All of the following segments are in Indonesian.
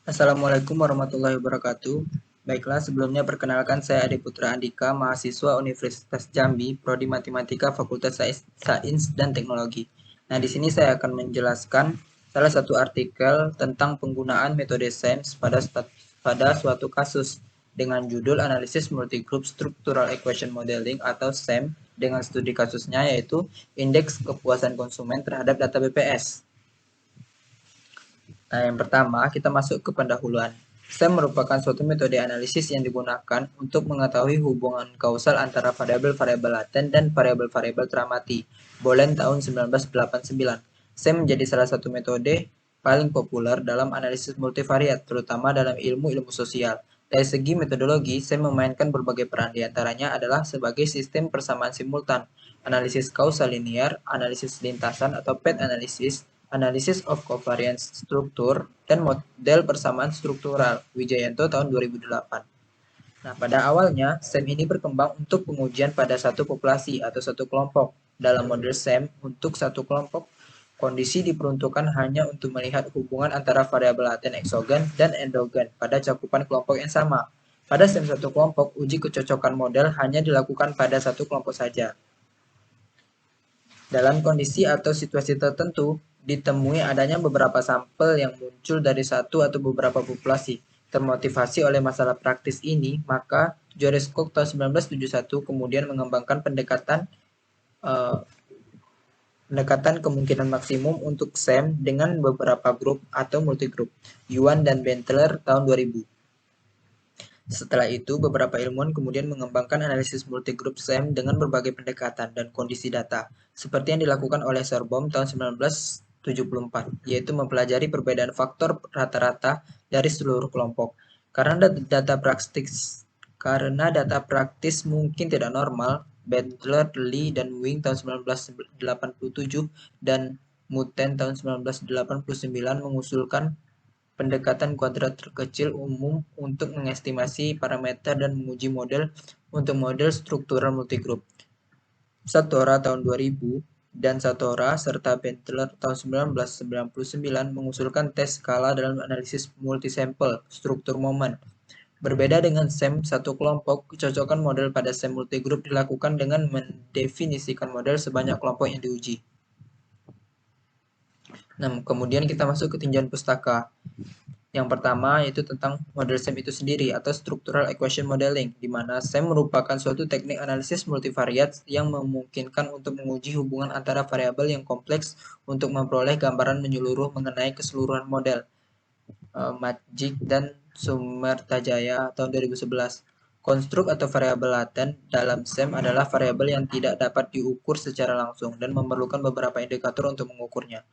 Assalamualaikum warahmatullahi wabarakatuh. Baiklah, sebelumnya perkenalkan saya Adi Putra Andika, mahasiswa Universitas Jambi, Prodi Matematika, Fakultas Sains dan Teknologi. Nah, di sini saya akan menjelaskan salah satu artikel tentang penggunaan metode SEM pada suatu kasus dengan judul Analisis Multigroup Structural Equation Modeling atau SEM dengan studi kasusnya yaitu Indeks Kepuasan Konsumen terhadap Data BPS. Nah, yang pertama, kita masuk ke pendahuluan. SEM merupakan suatu metode analisis yang digunakan untuk mengetahui hubungan kausal antara variabel-variabel laten dan variabel-variabel teramati. Bolen tahun 1989. SEM menjadi salah satu metode paling populer dalam analisis multivariat, terutama dalam ilmu-ilmu sosial. Dari segi metodologi, SEM memainkan berbagai peran, diantaranya adalah sebagai sistem persamaan simultan, analisis kausal linear, analisis lintasan atau path analysis, Analysis of Covariance Structure, dan model persamaan struktural, Wijayanto tahun 2008. Nah, pada awalnya, SEM ini berkembang untuk pengujian pada satu populasi atau satu kelompok. Dalam model SEM, untuk satu kelompok, kondisi diperuntukkan hanya untuk melihat hubungan antara variabel laten eksogen dan endogen pada cakupan kelompok yang sama. Pada SEM satu kelompok, uji kecocokan model hanya dilakukan pada satu kelompok saja. Dalam kondisi atau situasi tertentu, ditemui adanya beberapa sampel yang muncul dari satu atau beberapa populasi. Termotivasi oleh masalah praktis ini, maka Joris Cook tahun 1971 kemudian mengembangkan pendekatan kemungkinan maksimum untuk SEM dengan beberapa grup atau multigroup. Yuan dan Bentler tahun 2000. Setelah itu, beberapa ilmuwan kemudian mengembangkan analisis multigroup SEM dengan berbagai pendekatan dan kondisi data, seperti yang dilakukan oleh Serbohm tahun 1974, yaitu mempelajari perbedaan faktor rata-rata dari seluruh kelompok. Karena data praktis mungkin tidak normal, Bentler, Lee, dan Wing tahun 1987 dan Muten tahun 1989 mengusulkan pendekatan kuadrat terkecil umum untuk mengestimasi parameter dan menguji model untuk model struktural multigroup. Satora tahun 2000 dan Satora serta Bentler tahun 1999 mengusulkan tes skala dalam analisis multisample struktur momen. Berbeda dengan SEM satu kelompok, kecocokan model pada SEM multigroup dilakukan dengan mendefinisikan model sebanyak kelompok yang diuji. Nah, kemudian kita masuk ke tinjauan pustaka. Yang pertama yaitu tentang model SEM itu sendiri atau Structural Equation Modeling, di mana SEM merupakan suatu teknik analisis multivariat yang memungkinkan untuk menguji hubungan antara variabel yang kompleks untuk memperoleh gambaran menyeluruh mengenai keseluruhan model. Magic dan Sumertajaya tahun 2011. Konstruk atau variabel laten dalam SEM adalah variabel yang tidak dapat diukur secara langsung dan memerlukan beberapa indikator untuk mengukurnya.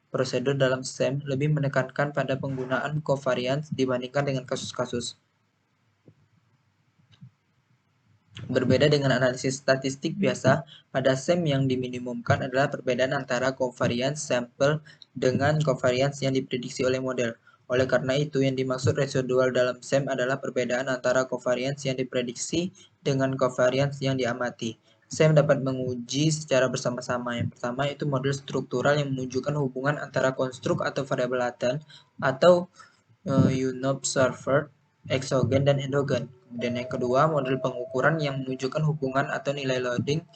Prosedur dalam SEM lebih menekankan pada penggunaan covariance dibandingkan dengan kasus-kasus. Berbeda dengan analisis statistik biasa, pada SEM yang diminimumkan adalah perbedaan antara covariance sampel dengan covariance yang diprediksi oleh model. Oleh karena itu, yang dimaksud residual dalam SEM adalah perbedaan antara covariance yang diprediksi dengan covariance yang diamati. SEM dapat menguji secara bersama-sama. Yang pertama itu model struktural yang menunjukkan hubungan antara konstruk atau variabel laten atau unobserved, eksogen, dan endogen. Kemudian yang kedua, model pengukuran yang menunjukkan hubungan atau nilai loading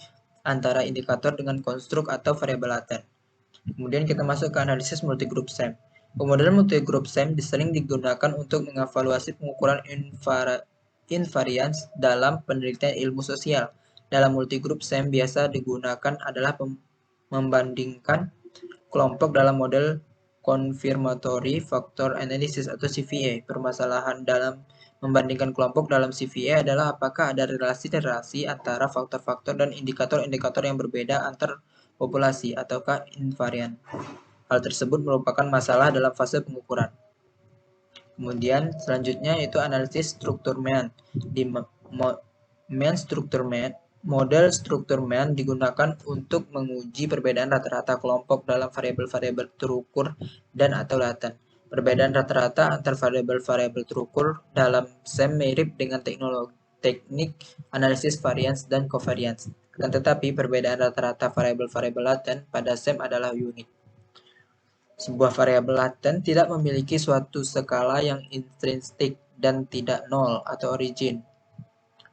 antara indikator dengan konstruk atau variabel laten. Kemudian kita masuk ke analisis multigroup SEM. Model multigroup SEM sering digunakan untuk mengevaluasi pengukuran invariance dalam penelitian ilmu sosial. Dalam multigroup SEM biasa digunakan adalah membandingkan kelompok dalam model Confirmatory Factor Analysis atau CFA. Permasalahan dalam membandingkan kelompok dalam CFA adalah apakah ada relasi-relasi antara faktor-faktor dan indikator-indikator yang berbeda antar populasi ataukah invarian. Hal tersebut merupakan masalah dalam fase pengukuran. Kemudian selanjutnya itu analisis struktur Mann. Di Mann struktur Mann, model struktur Mann digunakan untuk menguji perbedaan rata-rata kelompok dalam variabel-variabel terukur dan atau laten. Perbedaan rata-rata antar variabel-variabel terukur dalam SEM mirip dengan teknik analisis variance dan covariance. Akan tetapi perbedaan rata-rata variabel-variabel laten pada SEM adalah unik. Sebuah variabel laten tidak memiliki suatu skala yang intrinsik dan tidak nol atau origin,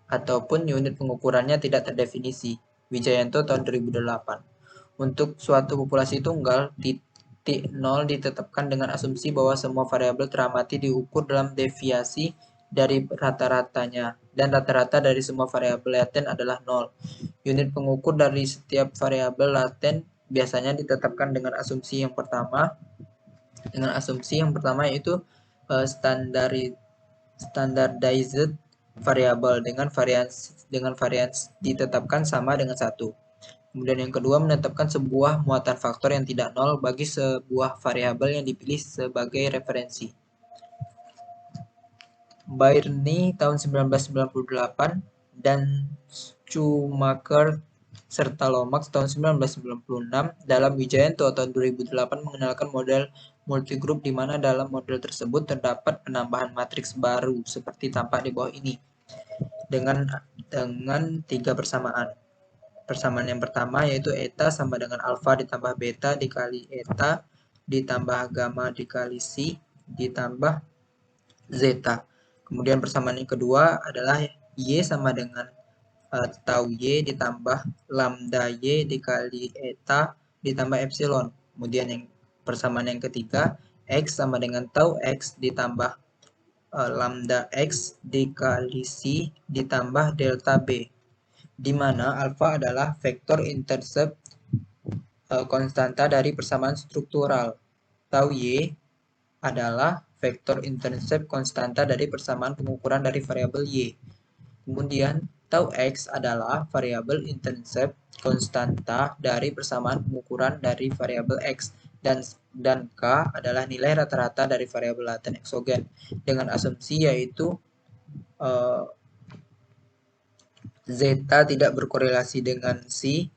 ataupun unit pengukurannya tidak terdefinisi. Wijayanto tahun 2008. Untuk suatu populasi tunggal, titik nol ditetapkan dengan asumsi bahwa semua variabel teramati diukur dalam deviasi dari rata-ratanya, dan rata-rata dari semua variabel laten adalah nol. Unit pengukur dari setiap variabel laten biasanya ditetapkan dengan asumsi yang pertama, yaitu standardized variable dengan varians ditetapkan sama dengan 1. Kemudian yang kedua, menetapkan sebuah muatan faktor yang tidak nol bagi sebuah variabel yang dipilih sebagai referensi. Birney tahun 1998 dan Schumacher serta Lomax tahun 1996 dalam Wijayanto tahun 2008 mengenalkan model multigroup di mana dalam model tersebut terdapat penambahan matriks baru seperti tampak di bawah ini dengan 3 persamaan. Persamaan yang pertama yaitu eta sama dengan alfa ditambah beta dikali eta ditambah gamma dikali C ditambah zeta. Kemudian persamaan yang kedua adalah Y sama dengan tau Y ditambah lambda Y dikali eta ditambah epsilon. Kemudian yang persamaan yang ketiga, X sama dengan tau X ditambah lambda X dikali C ditambah delta B, di mana alfa adalah vektor intercept konstanta dari persamaan struktural. Tau Y adalah vektor intercept konstanta dari persamaan pengukuran dari variabel Y. Kemudian, tau X adalah variabel intercept konstanta dari persamaan pengukuran dari variabel X. Dan K adalah nilai rata-rata dari variabel laten eksogen. Dengan asumsi yaitu zeta tidak berkorelasi dengan C,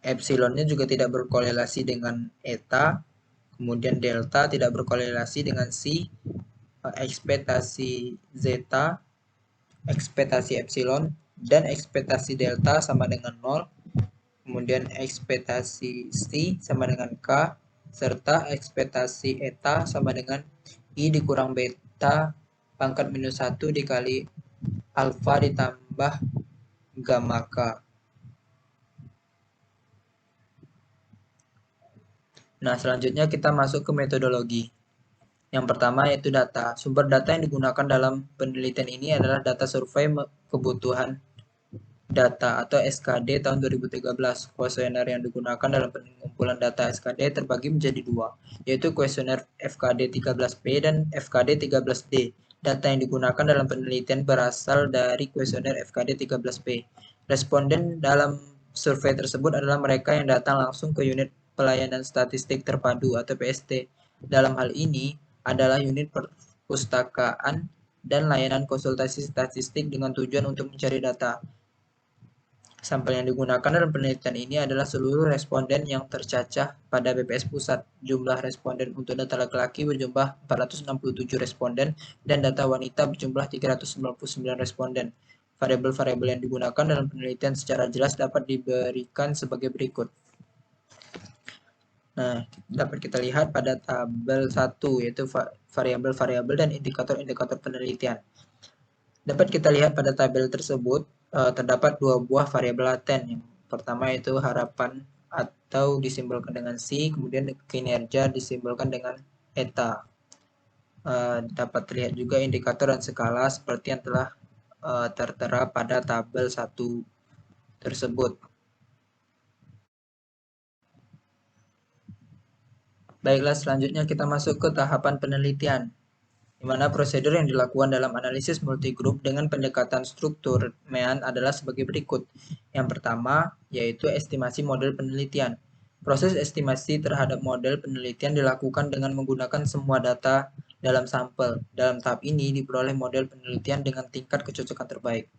epsilonnya juga tidak berkorelasi dengan eta, kemudian delta tidak berkorelasi dengan C, ekspektasi zeta, ekspektasi epsilon, dan ekspektasi delta sama dengan 0, kemudian ekspektasi C sama dengan K, serta ekspektasi eta sama dengan I dikurang beta pangkat minus 1 dikali alfa ditambah gamma K. Nah, selanjutnya kita masuk ke metodologi. Yang pertama yaitu data. Sumber data yang digunakan dalam penelitian ini adalah data survei kebutuhan data atau SKD tahun 2013. Kuesioner yang digunakan dalam pengumpulan data SKD terbagi menjadi dua, yaitu kuesioner FKD 13P dan FKD 13D. Data yang digunakan dalam penelitian berasal dari kuesioner FKD 13P. Responden dalam survei tersebut adalah mereka yang datang langsung ke unit pelayanan statistik terpadu atau PST. Dalam hal ini adalah unit perpustakaan dan layanan konsultasi statistik dengan tujuan untuk mencari data. Sampel yang digunakan dalam penelitian ini adalah seluruh responden yang tercacah pada BPS Pusat. Jumlah responden untuk data laki-laki berjumlah 467 responden dan data wanita berjumlah 399 responden. Variabel-variabel yang digunakan dalam penelitian secara jelas dapat diberikan sebagai berikut. Nah, dapat kita lihat pada tabel 1, yaitu variabel-variabel dan indikator-indikator penelitian. Dapat kita lihat pada tabel tersebut terdapat dua buah variabel laten. Yang pertama yaitu harapan atau disimbolkan dengan C, kemudian kinerja disimbolkan dengan eta. Dapat terlihat juga indikator dan skala seperti yang telah tertera pada tabel 1 tersebut. Baiklah, selanjutnya kita masuk ke tahapan penelitian, di mana prosedur yang dilakukan dalam analisis multigroup dengan pendekatan struktur MEAN adalah sebagai berikut. Yang pertama, yaitu estimasi model penelitian. Proses estimasi terhadap model penelitian dilakukan dengan menggunakan semua data dalam sampel. Dalam tahap ini diperoleh model penelitian dengan tingkat kecocokan terbaik.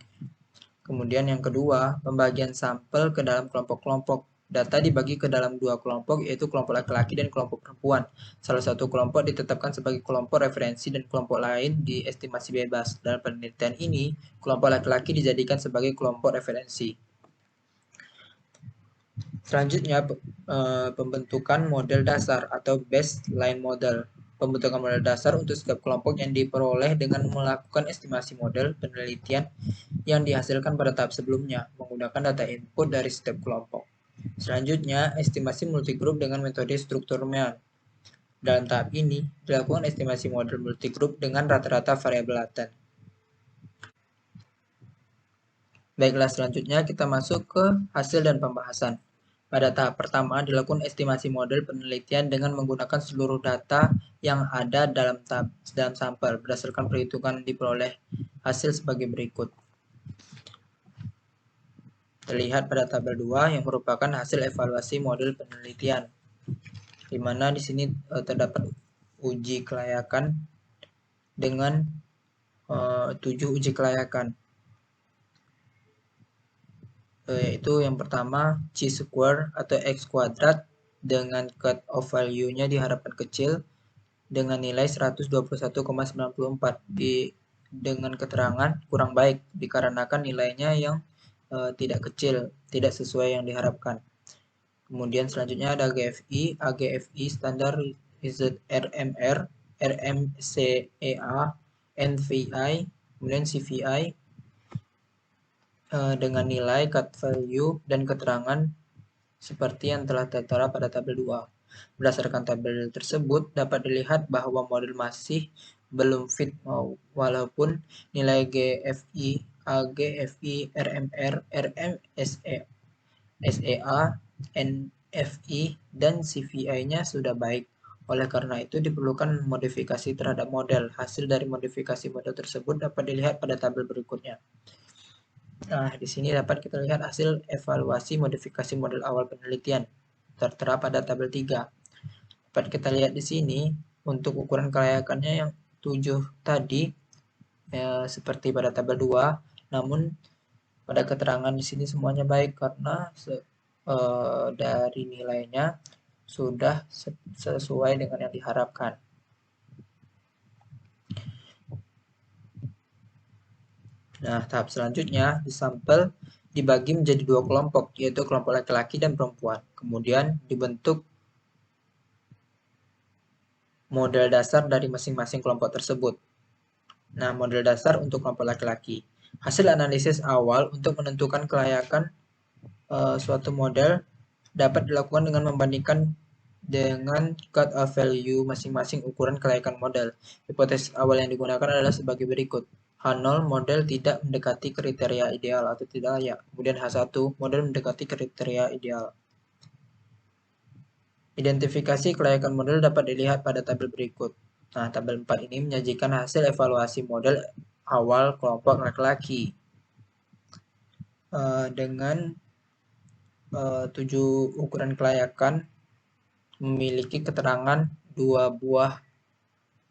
Kemudian yang kedua, pembagian sampel ke dalam kelompok-kelompok. Data dibagi ke dalam dua kelompok, yaitu kelompok laki-laki dan kelompok perempuan. Salah satu kelompok ditetapkan sebagai kelompok referensi dan kelompok lain diestimasi bebas. Dalam penelitian ini, kelompok laki-laki dijadikan sebagai kelompok referensi. Selanjutnya, pembentukan model dasar atau baseline model. Pembentukan model dasar untuk setiap kelompok yang diperoleh dengan melakukan estimasi model penelitian yang dihasilkan pada tahap sebelumnya menggunakan data input dari setiap kelompok. Selanjutnya, estimasi multigroup dengan metode strukturman. Dalam tahap ini, dilakukan estimasi model multigroup dengan rata-rata variabel laten. Baiklah, selanjutnya kita masuk ke hasil dan pembahasan. Pada tahap pertama, dilakukan estimasi model penelitian dengan menggunakan seluruh data yang ada dalam sampel berdasarkan perhitungan diperoleh hasil sebagai berikut. Terlihat pada tabel 2 yang merupakan hasil evaluasi model penelitian, di mana di sini terdapat uji kelayakan dengan 7 uji kelayakan, yaitu yang pertama chi-square atau x kuadrat dengan cut off value-nya diharapkan kecil dengan nilai 121,94 dengan keterangan kurang baik dikarenakan nilainya yang tidak kecil, tidak sesuai yang diharapkan. Kemudian selanjutnya ada AGFI, AGFI standar RMR, RMCEA, NVI, kemudian CVI dengan nilai cut value dan keterangan seperti yang telah tertera pada tabel 2. Berdasarkan tabel tersebut, dapat dilihat bahwa model masih belum fit walaupun nilai GFI, AGFI, RMR, RMSEA, NFI, dan CVI-nya sudah baik. Oleh karena itu, diperlukan modifikasi terhadap model. Hasil dari modifikasi model tersebut dapat dilihat pada tabel berikutnya. Nah, di sini dapat kita lihat hasil evaluasi modifikasi model awal penelitian tertera pada tabel 3. Dapat kita lihat di sini untuk ukuran kelayakannya yang 7 tadi seperti pada tabel 2, namun pada keterangan di sini semuanya baik karena dari nilainya sudah sesuai dengan yang diharapkan. Nah, tahap selanjutnya disampel dibagi menjadi 2 kelompok, yaitu kelompok laki-laki dan perempuan. Kemudian dibentuk model dasar dari masing-masing kelompok tersebut. Nah, model dasar untuk kelompok laki-laki. Hasil analisis awal untuk menentukan kelayakan suatu model dapat dilakukan dengan membandingkan dengan cut-off value masing-masing ukuran kelayakan model. Hipotesis awal yang digunakan adalah sebagai berikut. H0 model tidak mendekati kriteria ideal atau tidak layak. Kemudian H1 model mendekati kriteria ideal. Identifikasi kelayakan model dapat dilihat pada tabel berikut. Nah, tabel 4 ini menyajikan hasil evaluasi model awal kelompok laki-laki dengan 7 ukuran kelayakan memiliki keterangan 2 buah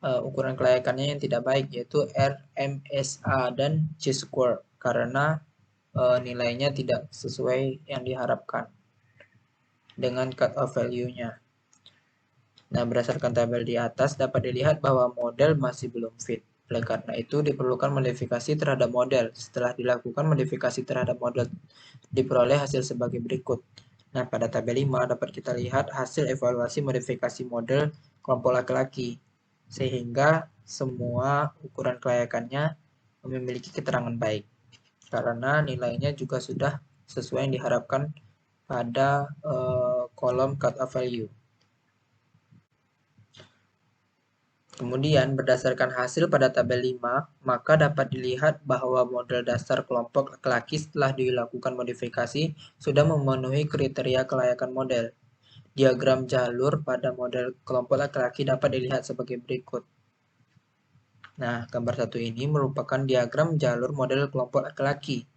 ukuran kelayakannya yang tidak baik, yaitu RMSA dan chi-square karena nilainya tidak sesuai yang diharapkan dengan cut-off value-nya. Nah, berdasarkan tabel di atas dapat dilihat bahwa model masih belum fit. Oleh karena itu, diperlukan modifikasi terhadap model. Setelah dilakukan modifikasi terhadap model, diperoleh hasil sebagai berikut. Nah, pada tabel 5 dapat kita lihat hasil evaluasi modifikasi model kelompok laki-laki. Sehingga semua ukuran kelayakannya memiliki keterangan baik. Karena nilainya juga sudah sesuai yang diharapkan pada kolom cut-off value. Kemudian, berdasarkan hasil pada tabel 5, maka dapat dilihat bahwa model dasar kelompok laki-laki setelah dilakukan modifikasi sudah memenuhi kriteria kelayakan model. Diagram jalur pada model kelompok laki-laki dapat dilihat sebagai berikut. Nah, gambar 1 ini merupakan diagram jalur model kelompok laki-laki.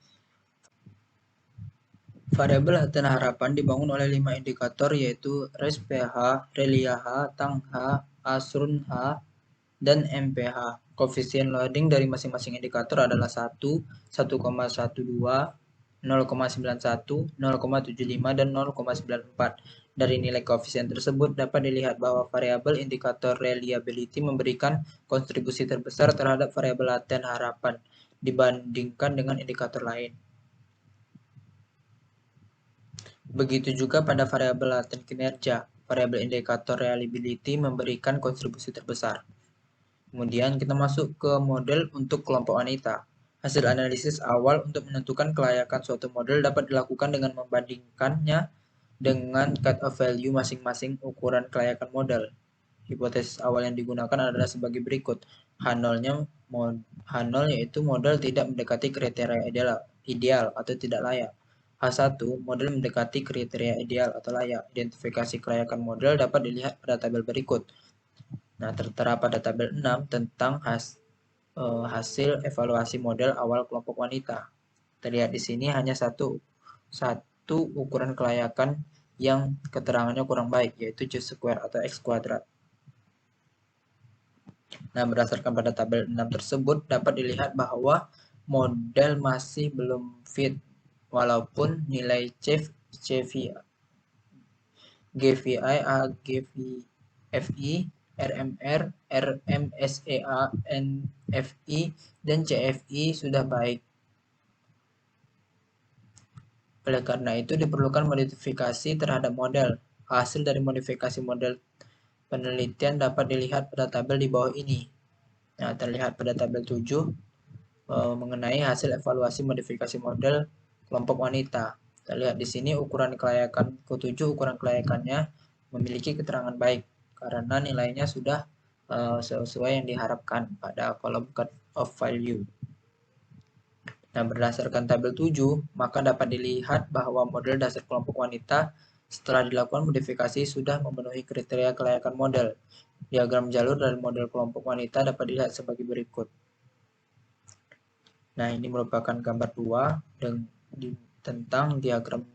Variabel laten harapan dibangun oleh 5 indikator yaitu RES-PH, ReLIA-H, Tang-H, Asrun-H, dan MPH. Koefisien loading dari masing-masing indikator adalah 1, 1,12, 0,91, 0,75, dan 0,94. Dari nilai koefisien tersebut dapat dilihat bahwa variabel indikator reliability memberikan kontribusi terbesar terhadap variabel laten harapan dibandingkan dengan indikator lain. Begitu juga pada variabel laten kinerja. Variabel indikator reliability memberikan kontribusi terbesar. Kemudian kita masuk ke model untuk kelompok wanita. Hasil analisis awal untuk menentukan kelayakan suatu model dapat dilakukan dengan membandingkannya dengan cut-off value masing-masing ukuran kelayakan model. Hipotesis awal yang digunakan adalah sebagai berikut. H0 yaitu model tidak mendekati kriteria ideal atau tidak layak. H1 model mendekati kriteria ideal atau layak. Identifikasi kelayakan model dapat dilihat pada tabel berikut. Nah, tertera pada tabel 6 tentang hasil evaluasi model awal kelompok wanita. Terlihat di sini hanya satu ukuran kelayakan yang keterangannya kurang baik, yaitu C-square atau X kuadrat. Nah, berdasarkan pada tabel 6 tersebut, dapat dilihat bahwa model masih belum fit, walaupun nilai GVI, AGVFI, RMR, RMSEA, NFI, dan CFI sudah baik. Oleh karena itu, diperlukan modifikasi terhadap model. Hasil dari modifikasi model penelitian dapat dilihat pada tabel di bawah ini. Nah, terlihat pada tabel 7 mengenai hasil evaluasi modifikasi model kelompok wanita. Terlihat di sini ukuran kelayakan ke-7, ukuran kelayakannya memiliki keterangan baik karena nilainya sudah sesuai yang diharapkan pada kolom cut-off value. Nah, berdasarkan tabel 7, maka dapat dilihat bahwa model dasar kelompok wanita setelah dilakukan modifikasi sudah memenuhi kriteria kelayakan model. Diagram jalur dari model kelompok wanita dapat dilihat sebagai berikut. Nah, ini merupakan gambar 2 tentang diagram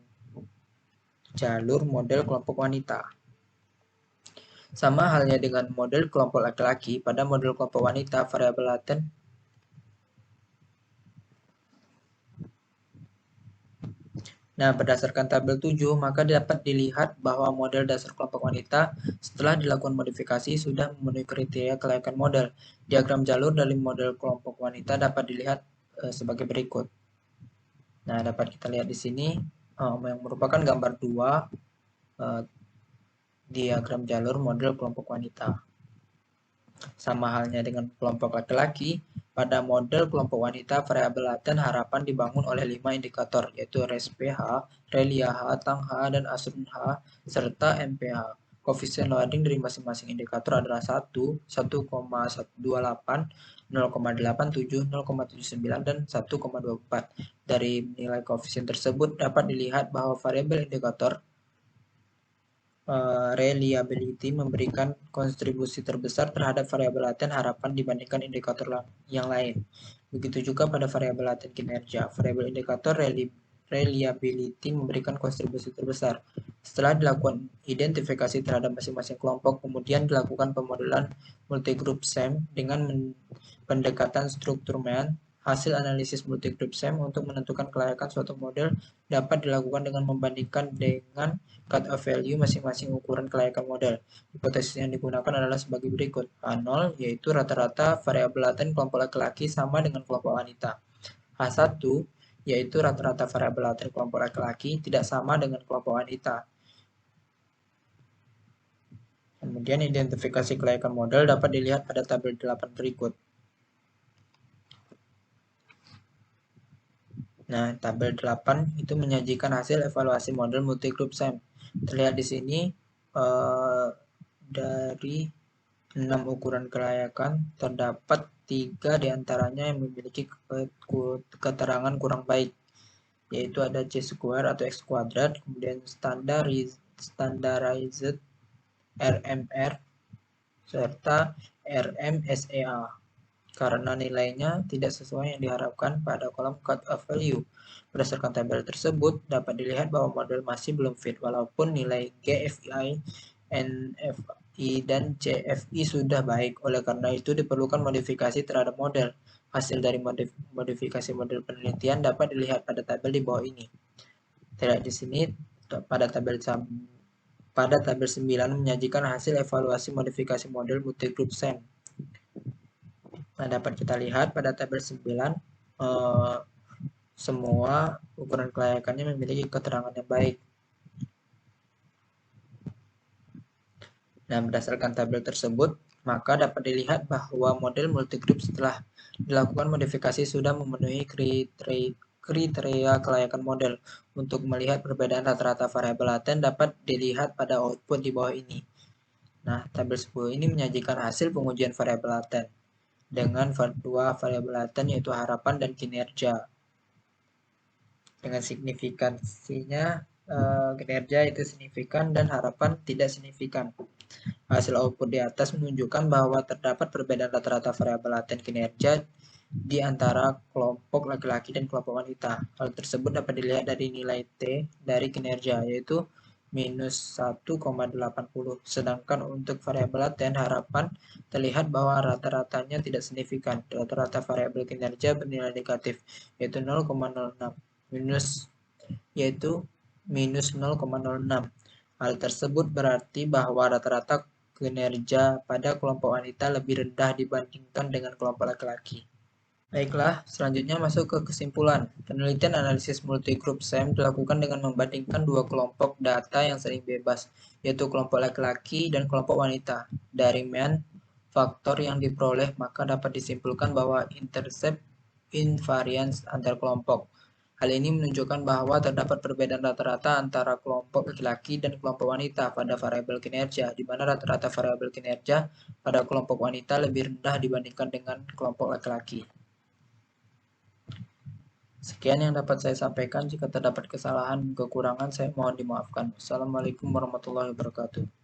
jalur model kelompok wanita. Sama halnya dengan model kelompok laki-laki, pada model kelompok wanita, variabel laten Nah, berdasarkan tabel 7, maka dapat dilihat bahwa model dasar kelompok wanita setelah dilakukan modifikasi sudah memenuhi kriteria kelayakan model. Diagram jalur dari model kelompok wanita dapat dilihat sebagai berikut. Nah, dapat kita lihat di sini yang merupakan gambar 2 diagram jalur model kelompok wanita. Sama halnya dengan kelompok laki-laki, pada model kelompok wanita, variabel laten harapan dibangun oleh 5 indikator, yaitu RESPH, ReLIA H, Tang H, dan Asrun H, serta MPH. Koefisien loading dari masing-masing indikator adalah 1, 1,28, 0,87, 0,79, dan 1,24. Dari nilai koefisien tersebut dapat dilihat bahwa variabel indikator reliability memberikan kontribusi terbesar terhadap variabel laten harapan dibandingkan indikator yang lain. Begitu juga pada variabel laten kinerja. Variabel indikator reliability memberikan kontribusi terbesar. Setelah dilakukan identifikasi terhadap masing-masing kelompok, kemudian dilakukan pemodelan multigroup SEM dengan pendekatan struktur Mann. Hasil analisis multigroup SEM untuk menentukan kelayakan suatu model dapat dilakukan dengan membandingkan dengan cut-off value masing-masing ukuran kelayakan model. Hipotesis yang digunakan adalah sebagai berikut. H0 yaitu rata-rata variabel laten kelompok laki-laki sama dengan kelompok wanita. H1 yaitu rata-rata variabel laten kelompok laki-laki tidak sama dengan kelompok wanita. Kemudian identifikasi kelayakan model dapat dilihat pada tabel 8 berikut. Nah, tabel 8 itu menyajikan hasil evaluasi model multigroup SEM. Terlihat di sini dari 6 ukuran kelayakan terdapat 3 diantaranya yang memiliki keterangan kurang baik, yaitu ada C-square atau X kuadrat, kemudian standardized RMR, serta RMSEA, karena nilainya tidak sesuai yang diharapkan pada kolom cut-off value. Berdasarkan tabel tersebut, dapat dilihat bahwa model masih belum fit, walaupun nilai GFI, NFI, dan CFI sudah baik. Oleh karena itu, diperlukan modifikasi terhadap model. Hasil dari modifikasi model penelitian dapat dilihat pada tabel di bawah ini. Terlihat di sini pada tabel 9 menyajikan hasil evaluasi modifikasi model multigroup SEM. Nah, dapat kita lihat pada tabel 9 semua ukuran kelayakannya memiliki keterangan yang baik. Nah, berdasarkan tabel tersebut, maka dapat dilihat bahwa model multigroup setelah dilakukan modifikasi sudah memenuhi kriteria kelayakan model. Untuk melihat perbedaan rata-rata variabel laten dapat dilihat pada output di bawah ini. Nah, tabel 10 ini menyajikan hasil pengujian variabel laten dengan dua variabel laten yaitu harapan dan kinerja. Dengan signifikansinya kinerja itu signifikan dan harapan tidak signifikan. Hasil output di atas menunjukkan bahwa terdapat perbedaan rata-rata variabel laten kinerja di antara kelompok laki-laki dan kelompok wanita. Hal tersebut dapat dilihat dari nilai T dari kinerja, yaitu minus 1,80. Sedangkan untuk variabel laten harapan terlihat bahwa rata-ratanya tidak signifikan. Rata-rata variabel kinerja bernilai negatif, yaitu 0,06 yaitu minus 0,06. Hal tersebut berarti bahwa rata-rata kinerja pada kelompok wanita lebih rendah dibandingkan dengan kelompok laki-laki. Baiklah, selanjutnya masuk ke kesimpulan. Penelitian analisis multigroup SEM dilakukan dengan membandingkan dua kelompok data yang sering bebas, yaitu kelompok laki-laki dan kelompok wanita. Dari mean faktor yang diperoleh, maka dapat disimpulkan bahwa intercept invariance antar kelompok. Hal ini menunjukkan bahwa terdapat perbedaan rata-rata antara kelompok laki-laki dan kelompok wanita pada variabel kinerja, di mana rata-rata variabel kinerja pada kelompok wanita lebih rendah dibandingkan dengan kelompok laki-laki. Sekian yang dapat saya sampaikan. Jika terdapat kesalahan dan kekurangan, saya mohon dimaafkan. Assalamualaikum warahmatullahi wabarakatuh.